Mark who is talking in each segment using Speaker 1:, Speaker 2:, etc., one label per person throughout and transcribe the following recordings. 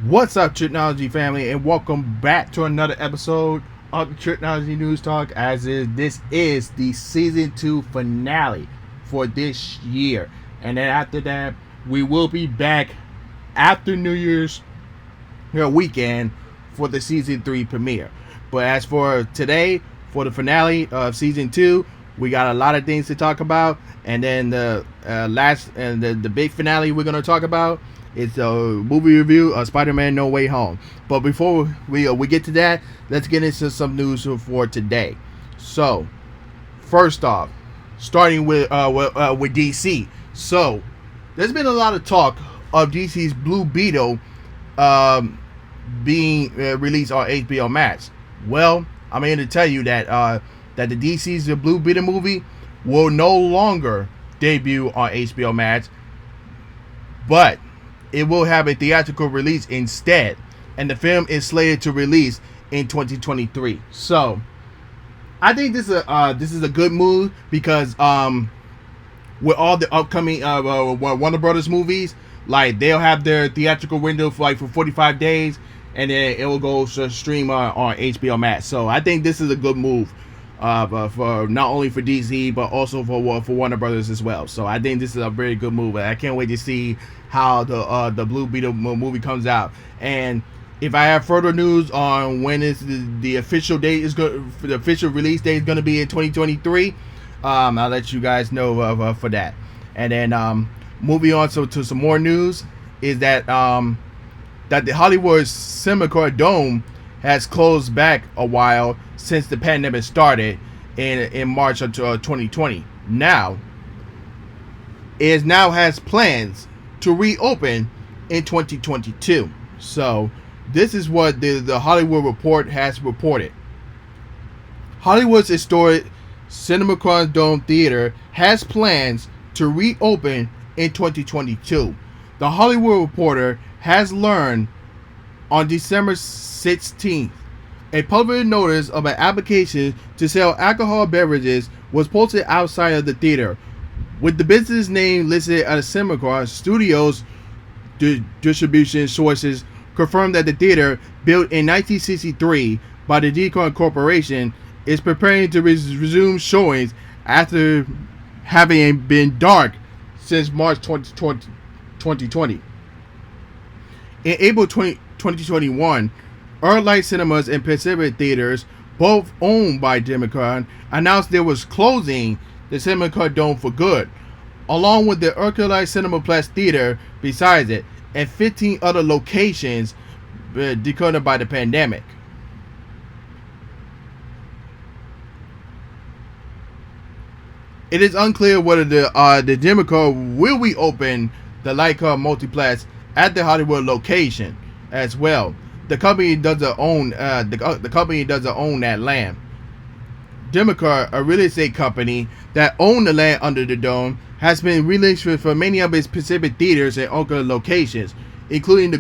Speaker 1: What's up, Tricology family, and welcome back to another episode of the Tricology News Talk. This is the season 2 finale for this year, and then after that, we will be back after New Year's weekend for the season 3 premiere. But as for today, for the finale of season 2, we got a lot of things to talk about, and then the the big finale we're gonna talk about. It's a movie review of Spider-Man No Way Home. But before we get to that, let's get into some news for today. So, first off, starting with DC. So, there's been a lot of talk of DC's Blue Beetle being released on HBO Max. Well, I'm here to tell you that that the DC's Blue Beetle movie will no longer debut on HBO Max, but it will have a theatrical release instead, and the film is slated to release in 2023. So, I think this is a good move because with all the upcoming Warner Brothers movies, like they'll have their theatrical window for 45 days, and then it will go to stream on HBO Max. So I think this is a good move for not only for DC but also for Warner Brothers as well. So I think this is a very good move. I can't wait to see how the Blue Beetle movie comes out. And if I have further news on when is the official date is going, the official release date is going to be in 2023, I'll let you guys know for that. And then moving on to some more news is that that the Hollywood Cinema Dome has closed back a while since the pandemic started in March of 2020. Now, it now has plans to reopen in 2022. So, this is what the Hollywood Report has reported. Hollywood's historic Cinema Dome Theater has plans to reopen in 2022. The Hollywood Reporter has learned on December 16th, a public notice of an application to sell alcohol beverages was posted outside of the theater, with the business name listed as Cinema Studios. Distribution sources confirmed that the theater, built in 1963 by the Deacon Corporation, is preparing to resume showings after having been dark since March 2020. In April 2021, Earthlight Cinemas and Pacific Theaters, both owned by Democrat, announced they was closing the Cinema Dome for good, along with the Earthlight Cinemaplex Theater besides it, and 15 other locations decoded by the pandemic. It is unclear whether the Democrat will reopen the Leica multiplex at the Hollywood location as well. The company doesn't own the company doesn't own that land. Democrat, a real estate company that owned the land under the dome, has been released for many of its Pacific theaters and Oakland locations, including the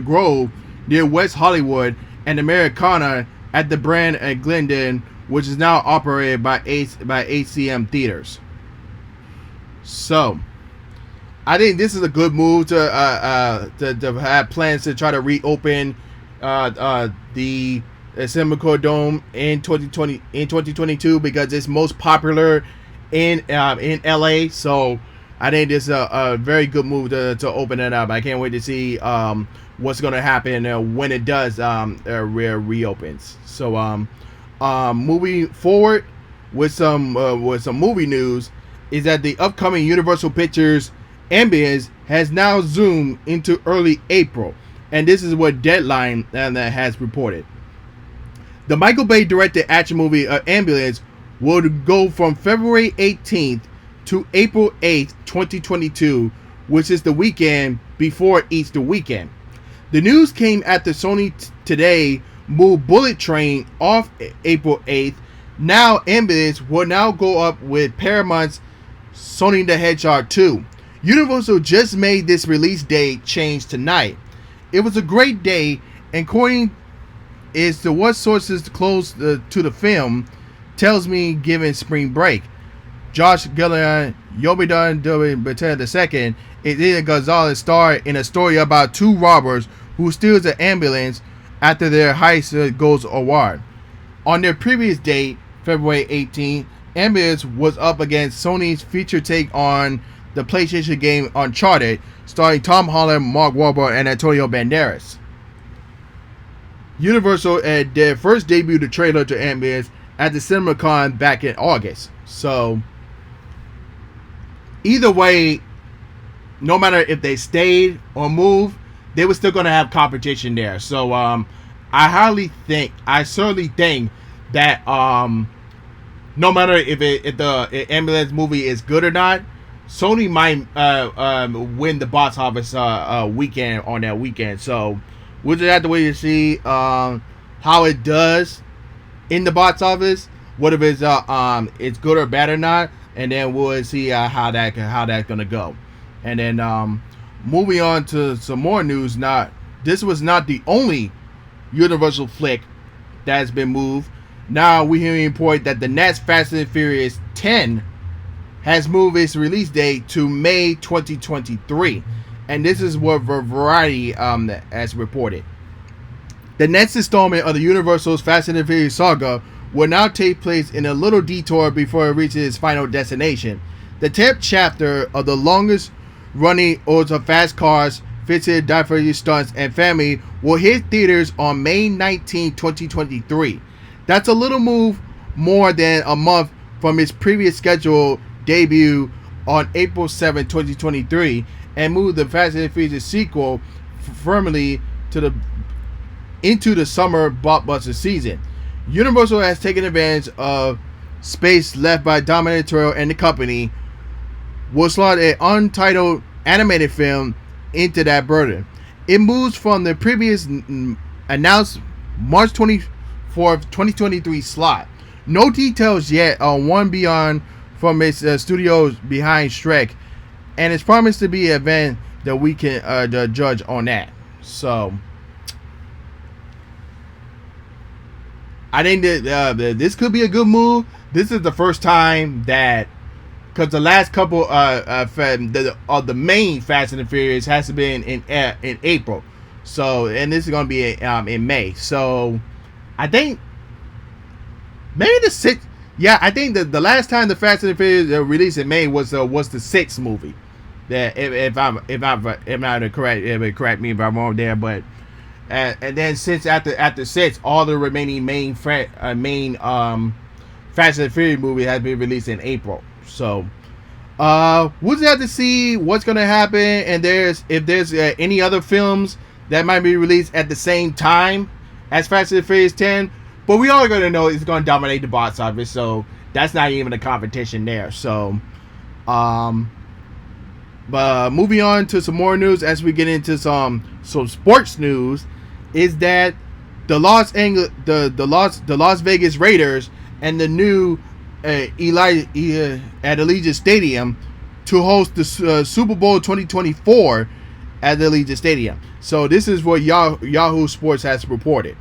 Speaker 1: Grove near West Hollywood and Americana at the Brand at Glendon, which is now operated by HCM Theaters. So, I think this is a good move to have plans to try to reopen the Cinema Dome in 2022 because it's most popular in LA. So I think this is a very good move to open it up. I can't wait to see what's going to happen when it does reopens. So moving forward with some movie news is that the upcoming Universal Pictures Ambience has now zoomed into early April, and this is what Deadline has reported. The Michael Bay directed action movie Ambulance will go from February 18th to April 8th, 2022, which is the weekend before Easter weekend. The news came after Sony today moved Bullet Train off April 8th. Now Ambulance will now go up with Paramount's Sonic the Hedgehog 2. Universal just made this release date change tonight. It was a great day, and according is to what sources close to the film tells me given spring break. Josh Gillian, Yobidan W. II, and Gonzalez starred in a story about two robbers who steals an ambulance after their heist goes awry. On their previous date, February 18th, Ambulance was up against Sony's feature take on the PlayStation game Uncharted, starring Tom Holland, Mark Wahlberg, and Antonio Banderas. Universal their first debuted the trailer to Ambulance at the CinemaCon back in August. So, either way, no matter if they stayed or moved, they were still going to have competition there. So, I certainly think that no matter if the Ambulance movie is good or not, Sony might win the box office weekend on that weekend. So we'll just have to wait to see how it does in the box office. What if it's good or bad or not, and then we'll see how that's gonna go. And then moving on to some more news. Now, this was not the only Universal flick that has been moved. Now we hear a report that the next Fast and Furious 10 has moved its release date to May 2023, and this is what Variety has reported. The next installment of the Universal's Fast and Furious saga will now take place in a little detour before it reaches its final destination. The 10th chapter of the longest running Odes of Fast Cars, Fixed Divergent Stunts, and Family will hit theaters on May 19, 2023. That's a little move more than a month from its previous scheduled debut on April 7, 2023, and moved the Fast and Furious sequel firmly into the summer blockbuster season. Universal has taken advantage of space left by Dominator and the company, will slot an untitled animated film into that burden. It moves from the previous announced March 24th, 2023 slot. No details yet on one beyond from its studios behind Shrek, and it's promised to be an event that we can judge on that. So I think that this could be a good move. This is the first time that, because the last couple of the main Fast and the Furious has to be in April. So, and this is going to be in May. So I think maybe the 6th. Yeah, I think that the last time the Fast and the Furious released in May was the 6th movie. That if I'm not correct me if I'm wrong there, but and then since after 6, all the remaining main Fast and the Furious movie has been released in April. So we'll just have to see what's gonna happen, and if there's any other films that might be released at the same time as Fast and the Furious 10. But we all gonna know it's gonna dominate the box office, so that's not even a competition there. So, but moving on to some more news as we get into some sports news, is that the Las Vegas Raiders and the new at Allegiant Stadium to host the Super Bowl 2024 at the Allegiant Stadium. So this is what Yahoo Sports has reported.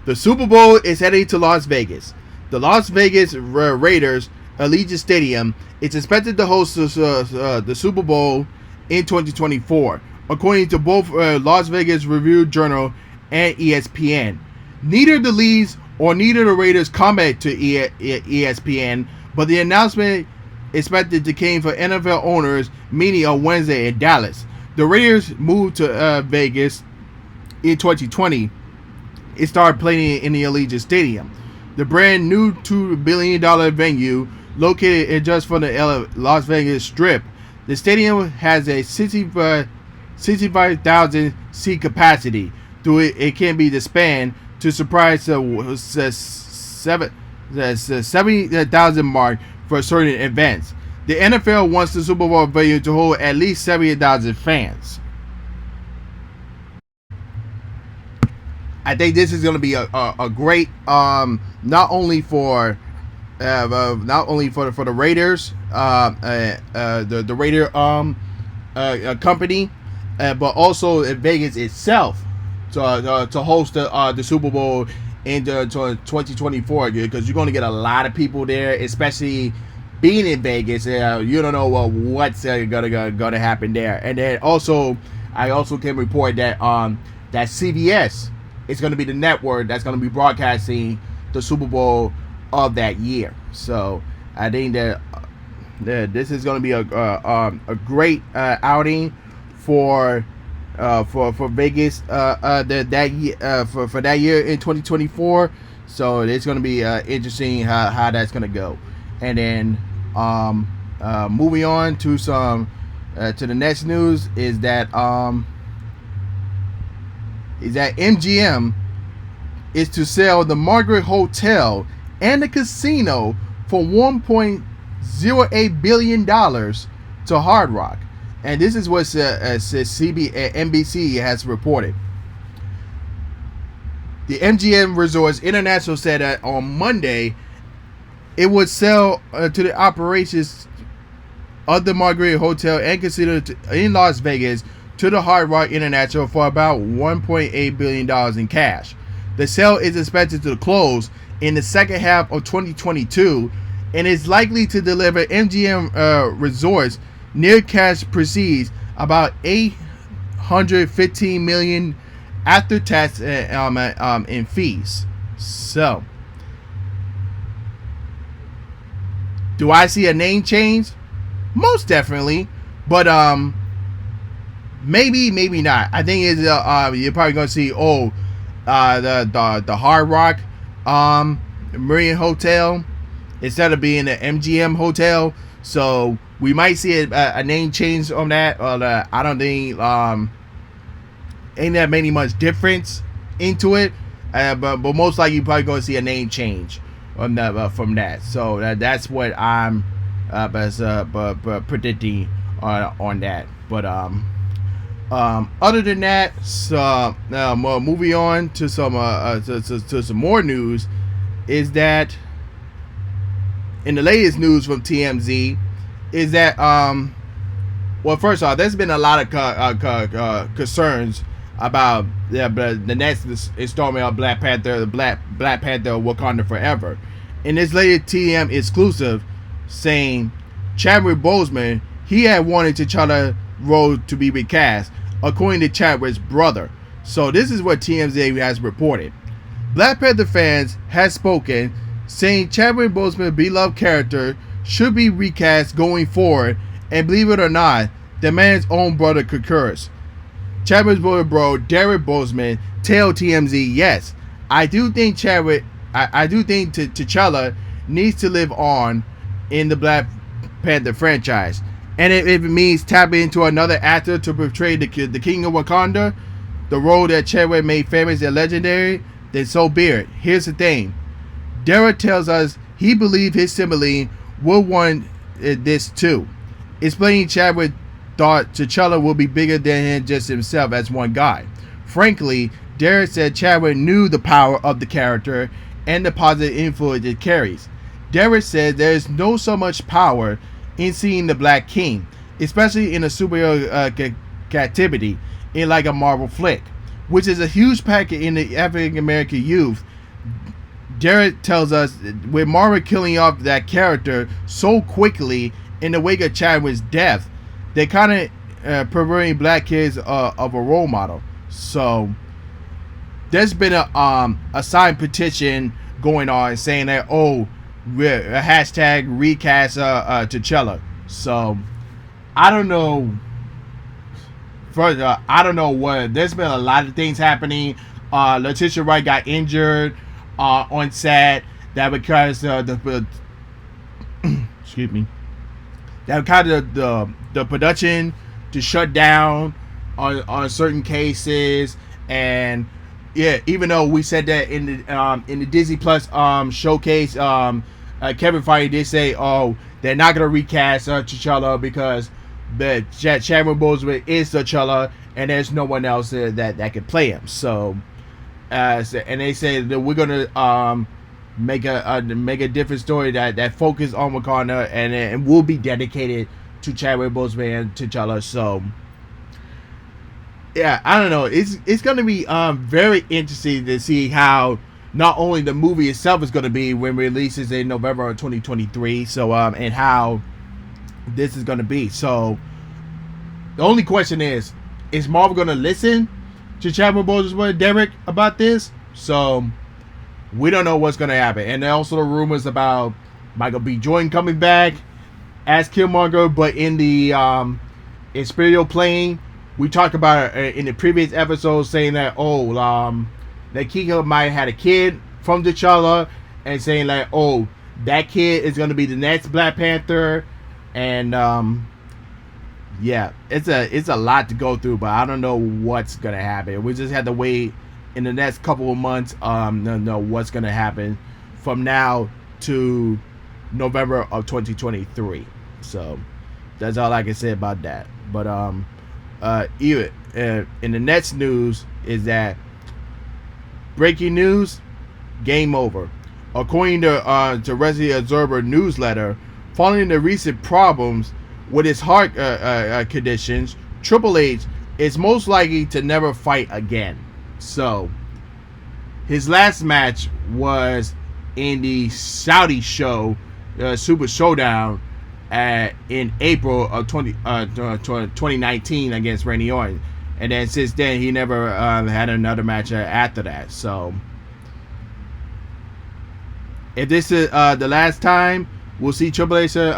Speaker 1: The Super Bowl is heading to Las Vegas. The Las Vegas Raiders Allegiant Stadium is expected to host the Super Bowl in 2024, according to both Las Vegas Review-Journal and ESPN. Neither the Leads or neither the Raiders comment to ESPN, but the announcement expected to came for NFL owners meeting on Wednesday in Dallas. The Raiders moved to Vegas in 2020. It started playing in the Allegiant Stadium, the brand new $2 billion venue located in just from the Las Vegas Strip. The stadium has a 65,000 seat capacity. Through it can be disbanded to surprise the 70,000 mark for certain events. The NFL wants the Super Bowl venue to hold at least 70,000 fans. I think this is going to be a great not only for the Raiders, the Raider company, but also in Vegas itself to host the Super Bowl in 2024, because you're going to get a lot of people there, especially being in Vegas. You don't know what's going to happen there, and then also I also can report that that CBS is going to be the network that's going to be broadcasting the Super Bowl of that year. So I think that this is going to be a great outing for Vegas that year for that year in 2024. So it's going to be interesting how that's going to go. And then moving on to some to the next news is that MGM is to sell the Margaret Hotel and the casino for $1.08 billion to Hard Rock. And this is what NBC has reported. The MGM Resorts International said that on Monday it would sell to the operations of the Margaret Hotel and casino in Las Vegas to the Hard Rock International for about $1.8 billion in cash. The sale is expected to close in the second half of 2022 and is likely to deliver MGM Resorts near cash proceeds about $815 million after tax in fees. So, do I see a name change? Most definitely, but maybe not. I think it's you're probably gonna see the Hard Rock Marriott Hotel instead of being the MGM Hotel. So we might see a name change on that. I don't think ain't that many much difference into it, but most likely you're probably going to see a name change on that, from that. So that's what I'm predicting on that. But other than that, so moving on to some to some more news, is that in the latest news from TMZ is that well, first off, there's been a lot of concerns about the next installment of Black Panther, the Black Panther Wakanda Forever. In this latest TM exclusive, saying Chadwick Boseman, he had wanted T'Challa role to be recast, according to Chadwick's brother. So this is what TMZ has reported. Black Panther fans has spoken, saying Chadwick Boseman's beloved character should be recast going forward, and believe it or not, the man's own brother concurs. Chadwick's bro, Derek Boseman, tell TMZ, yes, I do think T'Challa needs to live on in the Black Panther franchise. And if it means tapping into another actor to portray the King of Wakanda, the role that Chadwick made famous and legendary, then so be it. Here's the thing. Derek tells us he believes his sibling will want this too. Explaining Chadwick thought T'Challa will be bigger than him just himself as one guy. Frankly, Derek said Chadwick knew the power of the character and the positive influence it carries. Derek said there is no so much power in seeing the Black King, especially in a superhero captivity in like a Marvel flick, which is a huge packet in the African American youth. Derek tells us with Marvel killing off that character so quickly in the wake of Chadwick's death, they kind of perverting black kids of a role model. So there's been a signed petition going on saying that hashtag recast T'Challa. So I don't know. Further, I don't know what. There's been a lot of things happening. Letitia Wright got injured on set. That because excuse me. That kind of the production to shut down on certain cases, and yeah, even though we said that in the Disney Plus showcase, Kevin Feige did say, they're not gonna recast T'Challa because the Chadwick Boseman is T'Challa and there's no one else that can play him. So, and they say that we're gonna make a different story that focus on Wakanda and will be dedicated to Chadwick Boseman and T'Challa. So yeah, I don't know. It's going to be very interesting to see how not only the movie itself is going to be when it releases in November of 2023. So and how this is going to be. So the only question is, is Marvel gonna listen to Chadwick Boseman, Derek, about this? So we don't know what's gonna happen. And also the rumors about Michael B. Jordan coming back as Killmonger, but in the Imperial plane. We talked about it in the previous episode, saying that that Kiko might have had a kid from T'Challa, and saying like, oh, that kid is gonna be the next Black Panther, and yeah, it's a lot to go through, but I don't know what's gonna happen. We just have to wait in the next couple of months. Know what's gonna happen from now to November of 2023. So that's all I can say about that. But even in the next news is that breaking news, game over. According to Resident Observer newsletter, following the recent problems with his heart conditions, Triple H is most likely to never fight again. So his last match was in the Saudi show, Super Showdown, in April of 2019 against Randy Orton, and then since then he never had another match after that. So if this is the last time we'll see Triple H in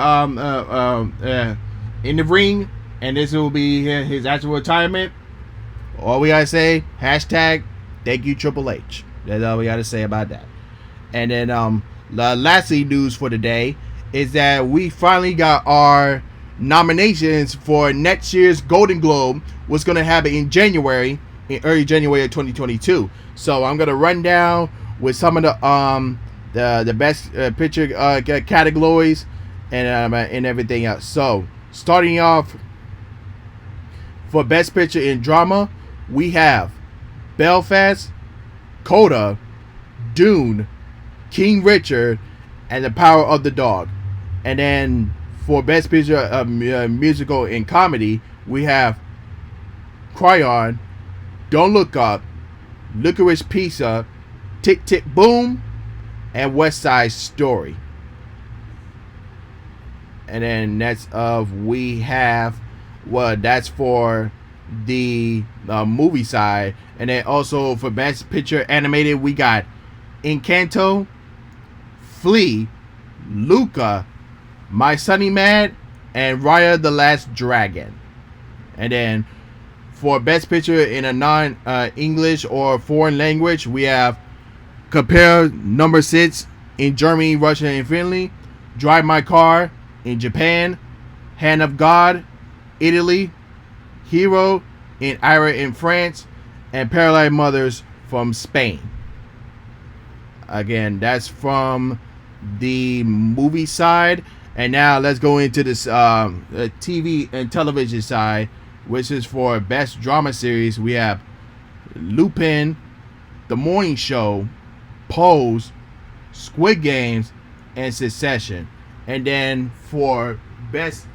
Speaker 1: the ring, and this will be his actual retirement, all we gotta say, hashtag thank you Triple H. That's all we gotta say about that. And then lastly, news for today is that we finally got our nominations for next year's Golden Globe. What's going to happen in early January of 2022. So I'm going to run down with some of the best picture categories and everything else. So starting off for best picture in drama, we have Belfast, Coda, Dune, King Richard, and The Power of the Dog. And then for best picture musical in comedy, we have Cryon, Don't Look Up, Licorice Pizza, Tick Tick Boom, and West Side Story. And then that's that's for the movie side. And then also for best picture animated, we got Encanto, Flea, Luca, My Sunny Mad, and Raya the Last Dragon. And then for best picture in a non-English or foreign language, we have Compare Number 6 in Germany, Russia, and Finland, Drive My Car in Japan, Hand of God, Italy, Hero in Ira in France, and Paralyzed Mothers from Spain. Again, that's from the movie side. And now let's go into this TV and television side, which is for best drama series. We have Lupin, The Morning Show, Pose, Squid Games, and Succession. And then for best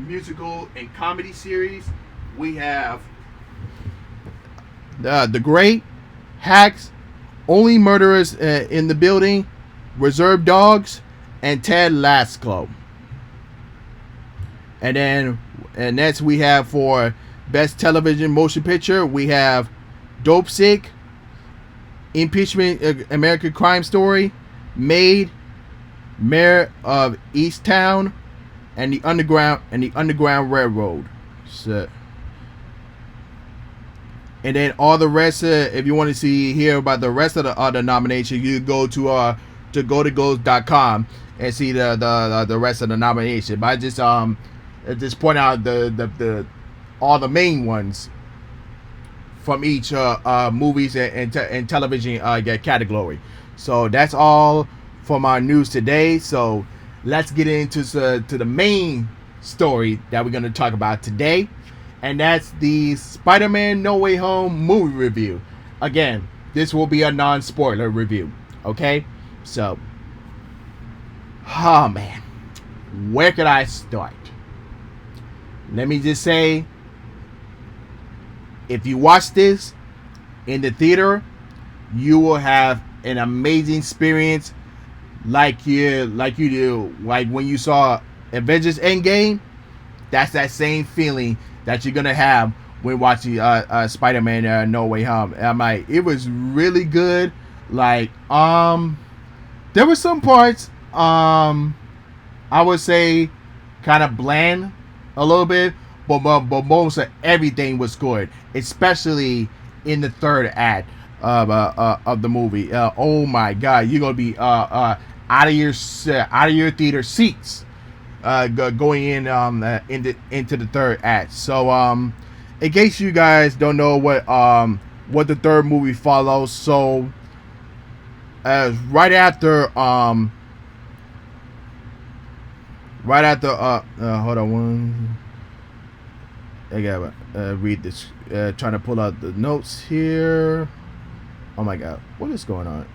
Speaker 1: musical and comedy series, we have The Great, Hacks, Only Murderers in the Building, Reserve Dogs, and Ted Lasso. And then next we have for best television motion picture, we have Dope Sick, Impeachment, American Crime Story, Maid, Mayor of Easttown, and the Underground Railroad. So, and then all the rest, if you want to hear about the rest of the other nominations, you go to GoToGoals.com and see the rest of the nomination. But I just point out the all the main ones from each movies and television category. So that's all from our news today. So let's get into the main story that we're going to talk about today, and that's the Spider-Man No Way Home movie review. Again, this will be a non-spoiler review. Okay, so man, where could I start? Let me just say, if you watch this in the theater, you will have an amazing experience like you do when you saw Avengers Endgame. That's that same feeling that you're gonna have when watching Spider-Man No Way Home. I'm like, it was really good. Like, there were some parts, I would say, kind of bland a little bit, but most of everything was good, especially in the third act of the movie. Oh my God, you're gonna be out of your theater seats going in into the third act. So in case you guys don't know what the third movie follows, so right after hold on one, I gotta read this, trying to pull out the notes here. Oh my God, what is going on?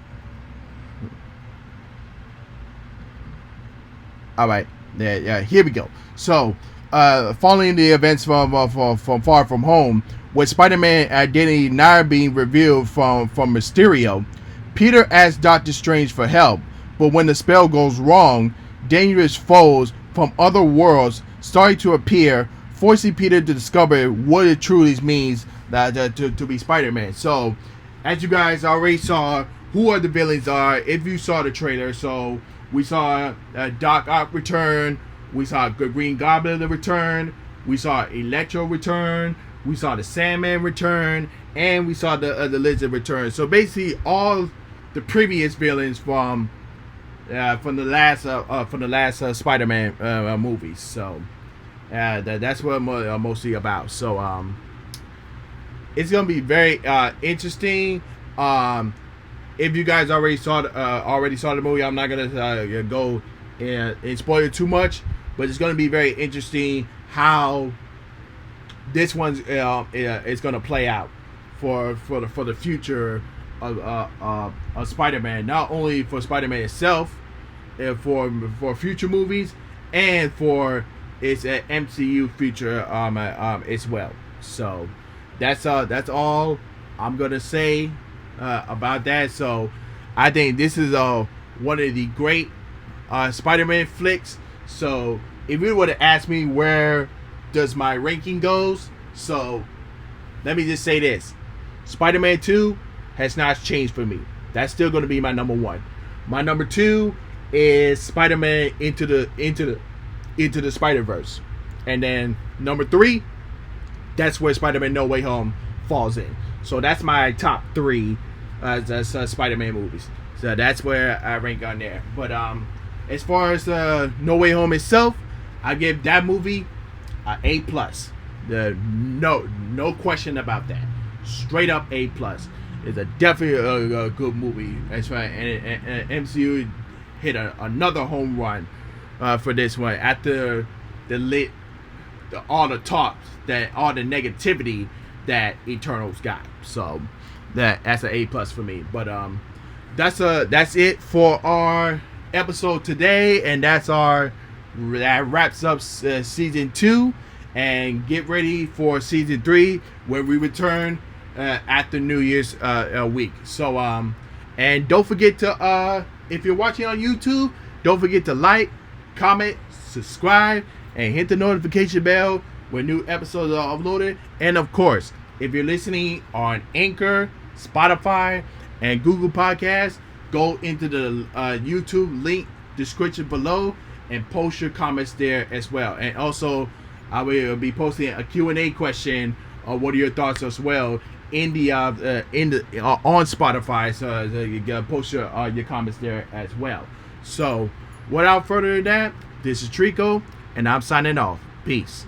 Speaker 1: All right, yeah, here we go. So, following the events from Far From Home, with Spider-Man identity now being revealed from Mysterio, Peter asks Doctor Strange for help, but when the spell goes wrong, dangerous foes from other worlds start to appear, forcing Peter to discover what it truly means to be Spider-Man. So, as you guys already saw, who the villains are if you saw the trailer. So, we saw Doc Ock return, we saw Green Goblin return, we saw Electro return, we saw the Sandman return, and we saw the Lizard return. So basically, all the previous villains from the last Spider-Man movies. So that's what I'm mostly about. So it's gonna be very interesting. If you guys already saw the movie, I'm not gonna go and spoil it too much, but it's gonna be very interesting how this one's is gonna play out for the future of Spider-Man. Not only for Spider-Man itself, for future movies, and for its MCU future as well. So that's all I'm gonna say about that. So I think this is one of the great Spider-Man flicks. So if you were to ask me where does my ranking goes, so let me just say this: Spider-Man 2 has not changed for me. That's still going to be my number one. My number two is Spider-Man into the Spider-Verse, and then number three, that's where Spider-Man No Way Home falls in. So that's my top three Spider-Man movies. So that's where I rank on there. But as far as No Way Home itself, I give that movie an A plus. No question about that. Straight up A plus. It's definitely a good movie. That's right. And MCU hit another home run for this one after all the talk, all the negativity that Eternals got. So that's an A plus for me. But that's it for our episode today, and that wraps up season 2. And get ready for season 3 when we return after New Year's week. So and don't forget to if you're watching on YouTube, don't forget to like, comment, subscribe, and hit the notification bell when new episodes are uploaded. And of course, if you're listening on Anchor, Spotify, and Google Podcasts, go into the YouTube link description below and post your comments there as well. And also, I will be posting a Q&A question. What are your thoughts as well on Spotify? So you can post your comments there as well. So without further ado, this is Trico, and I'm signing off. Peace.